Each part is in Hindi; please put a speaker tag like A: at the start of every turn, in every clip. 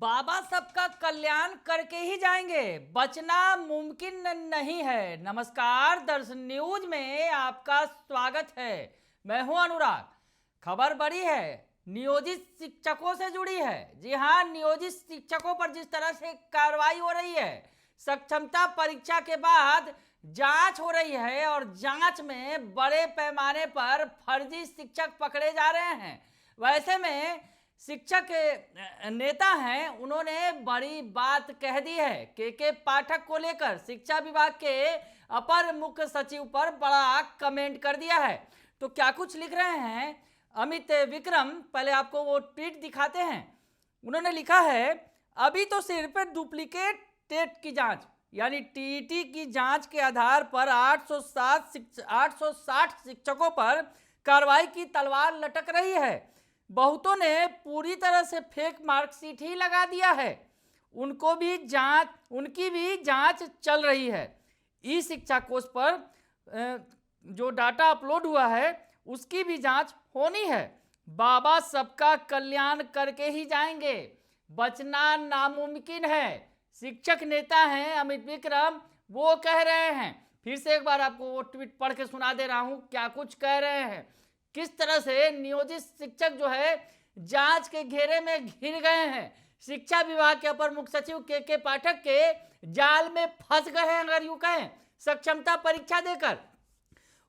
A: बाबा सबका कल्याण करके ही जाएंगे, बचना मुमकिन नहीं है। नमस्कार, दर्शन न्यूज में आपका स्वागत है। मैं हूं अनुराग। खबर बड़ी है, नियोजित शिक्षकों से जुड़ी है। जी हां, नियोजित शिक्षकों पर जिस तरह से कार्रवाई हो रही है, सक्षमता परीक्षा के बाद जांच हो रही है और जांच में बड़े पैमाने पर फर्जी शिक्षक पकड़े जा रहे हैं। वैसे में शिक्षक नेता हैं, उन्होंने बड़ी बात कह दी है। के पाठक को लेकर शिक्षा विभाग के अपर मुख्य सचिव पर बड़ा कमेंट कर दिया है। तो क्या कुछ लिख रहे हैं अमित विक्रम, पहले आपको वो ट्वीट दिखाते हैं। उन्होंने लिखा है, अभी तो सिर्फ डुप्लीकेट टेट की जांच यानी टीईटी की जांच के आधार पर 860 शिक्षकों पर कार्रवाई की तलवार लटक रही है। बहुतों ने पूरी तरह से फेक मार्कशीट ही लगा दिया है। उनकी भी जांच चल रही है। ई शिक्षा कोष पर जो डाटा अपलोड हुआ है उसकी भी जांच होनी है। बाबा सबका कल्याण करके ही जाएंगे, बचना नामुमकिन है। शिक्षक नेता हैं अमित विक्रम, वो कह रहे हैं। फिर से एक बार आपको वो ट्वीट पढ़ के सुना दे रहा हूं, क्या कुछ कह रहे हैं। किस तरह से नियोजित शिक्षक जो है जांच के घेरे में घिर गए हैं। शिक्षा विभाग के अपर मुख्य सचिव के पाठक के जाल में फंस गए हैं, अगर यूं कहें, सक्षमता परीक्षा देकर।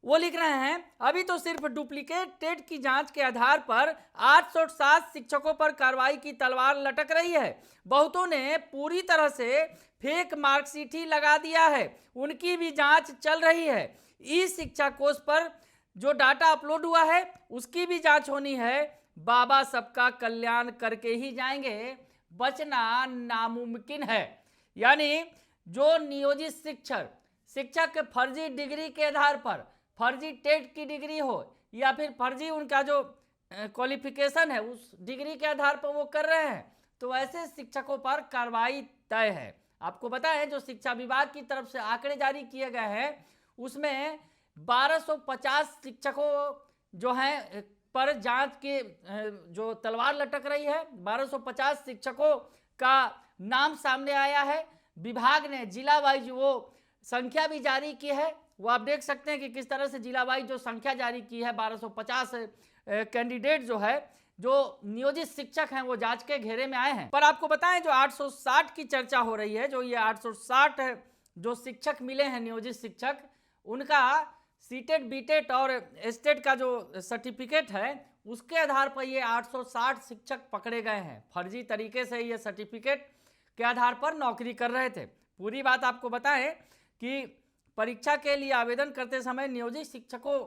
A: वो लिख रहे हैं, अभी तो सिर्फ डुप्लीकेट टेट की जांच के आधार पर 860 शिक्षकों पर कार्रवाई की तलवार लटक रही है। बहुतों ने पूरी तरह से फेक मार्कशीट ही लगा दिया है। उनकी भी जांच चल रही है। ई शिक्षा कोष पर जो डाटा अपलोड हुआ है उसकी भी जांच होनी है। बाबा सबका कल्याण करके ही जाएंगे, बचना नामुमकिन है। यानी जो नियोजित शिक्षक के फर्जी डिग्री के आधार पर, फर्जी टेट की डिग्री हो या फिर फर्जी उनका जो क्वालिफिकेशन है उस डिग्री के आधार पर वो कर रहे हैं, तो ऐसे शिक्षकों पर कार्रवाई तय है। आपको पता है, जो शिक्षा विभाग की तरफ से आंकड़े जारी किए गए हैं उसमें 1250 शिक्षकों जो हैं पर जांच के जो तलवार लटक रही है। 1250 शिक्षकों का नाम सामने आया है। विभाग ने जिला वाइज वो संख्या भी जारी की है। वो आप देख सकते हैं कि किस तरह से जिला वाइज जो संख्या जारी की है। 1250 कैंडिडेट जो है, जो नियोजित शिक्षक हैं, वो जांच के घेरे में आए हैं। पर आपको बताएं, जो 860 की चर्चा हो रही है, जो ये 860 जो शिक्षक मिले हैं नियोजित शिक्षक, उनका सीटेट बीटेट और एस्टेट का जो सर्टिफिकेट है उसके आधार पर ये 860 शिक्षक पकड़े गए हैं। फर्जी तरीके से ये सर्टिफिकेट के आधार पर नौकरी कर रहे थे। पूरी बात आपको बताएं कि परीक्षा के लिए आवेदन करते समय नियोजित शिक्षकों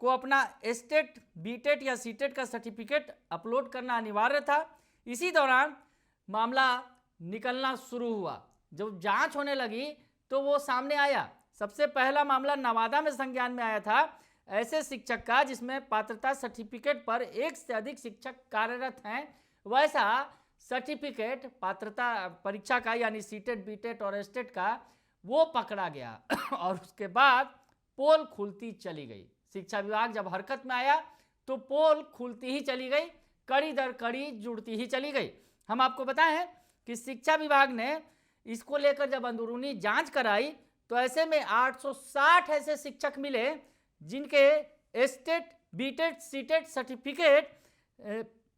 A: को अपना एस्टेट बीटेट या सीटेट का सर्टिफिकेट अपलोड करना अनिवार्य था। इसी दौरान मामला निकलना शुरू हुआ। जब जांच होने लगी तो वो सामने आया। सबसे पहला मामला नवादा में संज्ञान में आया था, ऐसे शिक्षक का जिसमें पात्रता सर्टिफिकेट पर एक से अधिक शिक्षक कार्यरत हैं। वैसा सर्टिफिकेट पात्रता परीक्षा का यानी सीटेट बीटेट और एस्टेट का वो पकड़ा गया और उसके बाद पोल खुलती चली गई। शिक्षा विभाग जब हरकत में आया तो पोल खुलती ही चली गई, कड़ी दर कड़ी जुड़ती ही चली गई। हम आपको बताएं कि शिक्षा विभाग ने इसको लेकर जब अंदरूनी जांच कराई तो ऐसे में 860 ऐसे शिक्षक मिले जिनके एस्टेट बीटेट सीटेट सर्टिफिकेट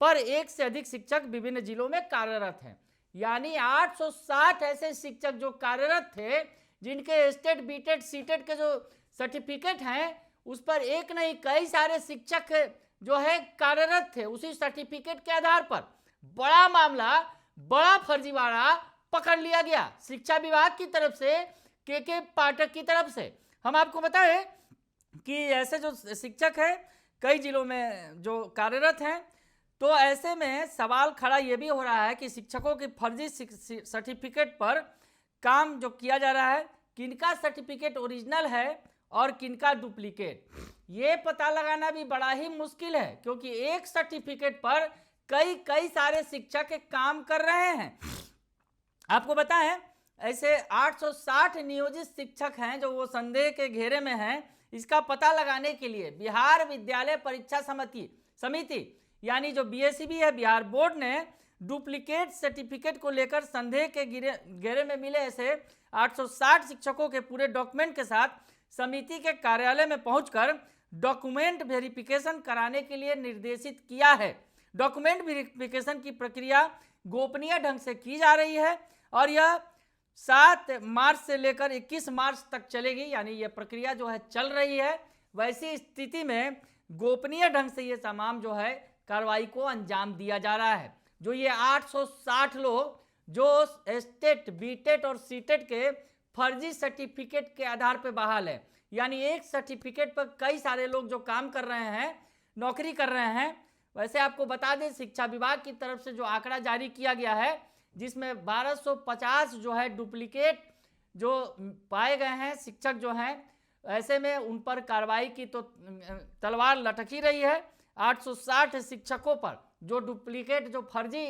A: पर एक से अधिक शिक्षक विभिन्न जिलों में कार्यरत हैं। यानी 860 ऐसे शिक्षक जो कार्यरत थे, जिनके एस्टेट बीटेट सीटेट के जो सर्टिफिकेट हैं उस पर एक नहीं कई सारे शिक्षक जो है कार्यरत थे उसी सर्टिफिकेट के आधार पर। बड़ा मामला, बड़ा फर्जीवाड़ा पकड़ लिया गया शिक्षा विभाग की तरफ से, के पाठक की तरफ से। हम आपको बताएं कि ऐसे जो शिक्षक हैं कई जिलों में जो कार्यरत हैं, तो ऐसे में सवाल खड़ा ये भी हो रहा है कि शिक्षकों की फर्जी सर्टिफिकेट पर काम जो किया जा रहा है, किनका सर्टिफिकेट ओरिजिनल है और किनका डुप्लीकेट, ये पता लगाना भी बड़ा ही मुश्किल है, क्योंकि एक सर्टिफिकेट पर कई सारे शिक्षक काम कर रहे हैं। आपको बताएं, ऐसे 860 नियोजित शिक्षक हैं जो वो संदेह के घेरे में हैं। इसका पता लगाने के लिए बिहार विद्यालय परीक्षा समिति यानी जो बीएसईबी है, बिहार बोर्ड ने डुप्लीकेट सर्टिफिकेट को लेकर संदेह के घेरे में मिले ऐसे 860 शिक्षकों के पूरे डॉक्यूमेंट के साथ समिति के कार्यालय में पहुंचकर डॉक्यूमेंट वेरिफिकेशन कराने के लिए निर्देशित किया है। डॉक्यूमेंट वेरिफिकेशन की प्रक्रिया गोपनीय ढंग से की जा रही है और यह 7 मार्च से लेकर 21 मार्च तक चलेगी, यानी यह प्रक्रिया जो है चल रही है। वैसी स्थिति में गोपनीय ढंग से ये तमाम जो है कार्रवाई को अंजाम दिया जा रहा है। जो ये 860 लोग जो स्टेट, बीटेट और सीटेट के फर्जी सर्टिफिकेट के आधार पर बहाल है, यानी एक सर्टिफिकेट पर कई सारे लोग जो काम कर रहे हैं, नौकरी कर रहे हैं। वैसे आपको बता दें, शिक्षा विभाग की तरफ से जो आंकड़ा जारी किया गया है, जिसमें 1250 जो है डुप्लीकेट जो पाए गए हैं शिक्षक जो हैं, ऐसे में उन पर कार्रवाई की तो तलवार लटक ही रही है। 860 शिक्षकों पर जो डुप्लीकेट, जो फर्जी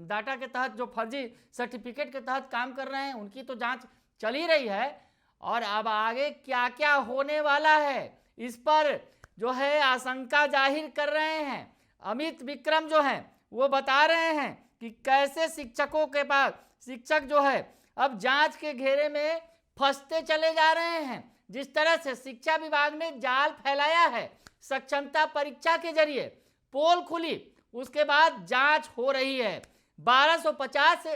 A: डाटा के तहत, जो फर्जी सर्टिफिकेट के तहत काम कर रहे हैं, उनकी तो जांच चल ही रही है। और अब आगे क्या क्या होने वाला है, इस पर जो है आशंका जाहिर कर रहे हैं अमित विक्रम जो हैं, वो बता रहे हैं कि कैसे शिक्षकों के पास शिक्षक जो है अब जांच के घेरे में फंसते चले जा रहे हैं। जिस तरह से शिक्षा विभाग ने जाल फैलाया है, सक्षमता परीक्षा के जरिए पोल खुली, उसके बाद जांच हो रही है। 1250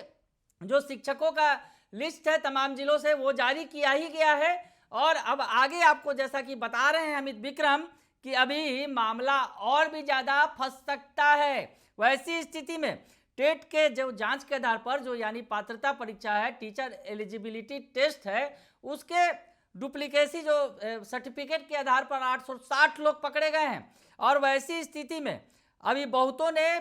A: जो शिक्षकों का लिस्ट है तमाम जिलों से, वो जारी किया ही गया है। और अब आगे आपको जैसा कि बता रहे हैं अमित विक्रम कि अभी मामला और भी ज़्यादा फंस सकता है। वैसी स्थिति में टेट के जो जांच के आधार पर, जो यानी पात्रता परीक्षा है, टीचर एलिजिबिलिटी टेस्ट है, उसके डुप्लीकेसी जो सर्टिफिकेट के आधार पर 860 लोग पकड़े गए हैं। और वैसी स्थिति में अभी बहुतों ने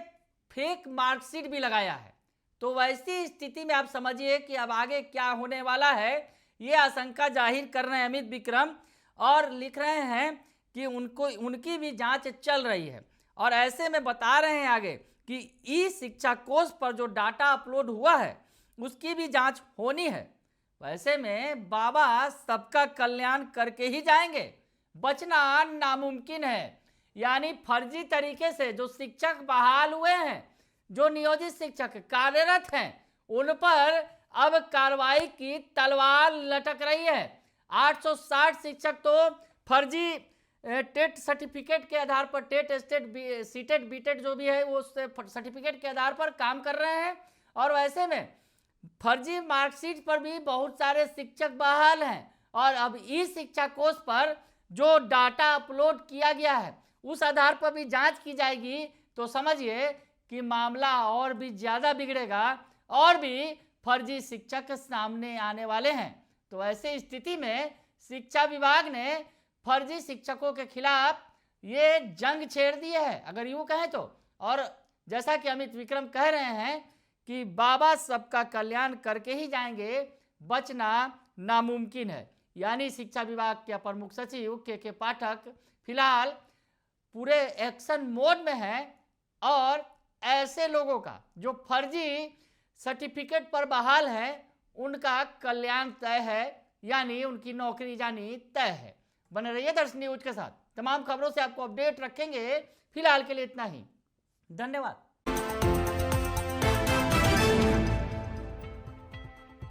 A: फेक मार्कशीट भी लगाया है। तो वैसी स्थिति में आप समझिए कि अब आगे क्या होने वाला है, ये आशंका जाहिर कर रहे हैं अमित विक्रम और लिख रहे हैं कि उनकी भी जांच चल रही है। और ऐसे में बता रहे हैं आगे कि ई शिक्षा कोष पर जो डाटा अपलोड हुआ है उसकी भी जांच होनी है। वैसे में बाबा सबका कल्याण करके ही जाएंगे, बचना नामुमकिन है। यानी फर्जी तरीके से जो शिक्षक बहाल हुए हैं, जो नियोजित शिक्षक कार्यरत हैं, उन पर अब कार्रवाई की तलवार लटक रही है। 860 शिक्षक तो फर्जी टेट सर्टिफिकेट के आधार पर, टेट, स्टेट, सीटेट, बीटेट जो भी है, वो सर्टिफिकेट के आधार पर काम कर रहे हैं। और वैसे में फर्जी मार्कशीट पर भी बहुत सारे शिक्षक बहाल हैं। और अब ई शिक्षा कोष पर जो डाटा अपलोड किया गया है उस आधार पर भी जांच की जाएगी। तो समझिए कि मामला और भी ज़्यादा बिगड़ेगा और भी फर्जी शिक्षक सामने आने वाले हैं। तो ऐसी स्थिति में शिक्षा विभाग ने फर्जी शिक्षकों के खिलाफ ये जंग छेड़ दी है, अगर यूँ कहें तो। और जैसा कि अमित विक्रम कह रहे हैं कि बाबा सबका कल्याण करके ही जाएंगे, बचना नामुमकिन है। यानी शिक्षा विभाग के अपर मुख्य सचिव के पाठक फिलहाल पूरे एक्शन मोड में हैं और ऐसे लोगों का जो फर्जी सर्टिफिकेट पर बहाल है उनका कल्याण तय है, यानी उनकी नौकरी जानी तय है। बने रहिए दर्श न्यूज के साथ, तमाम खबरों से आपको अपडेट रखेंगे। फिलहाल के लिए इतना ही, धन्यवाद।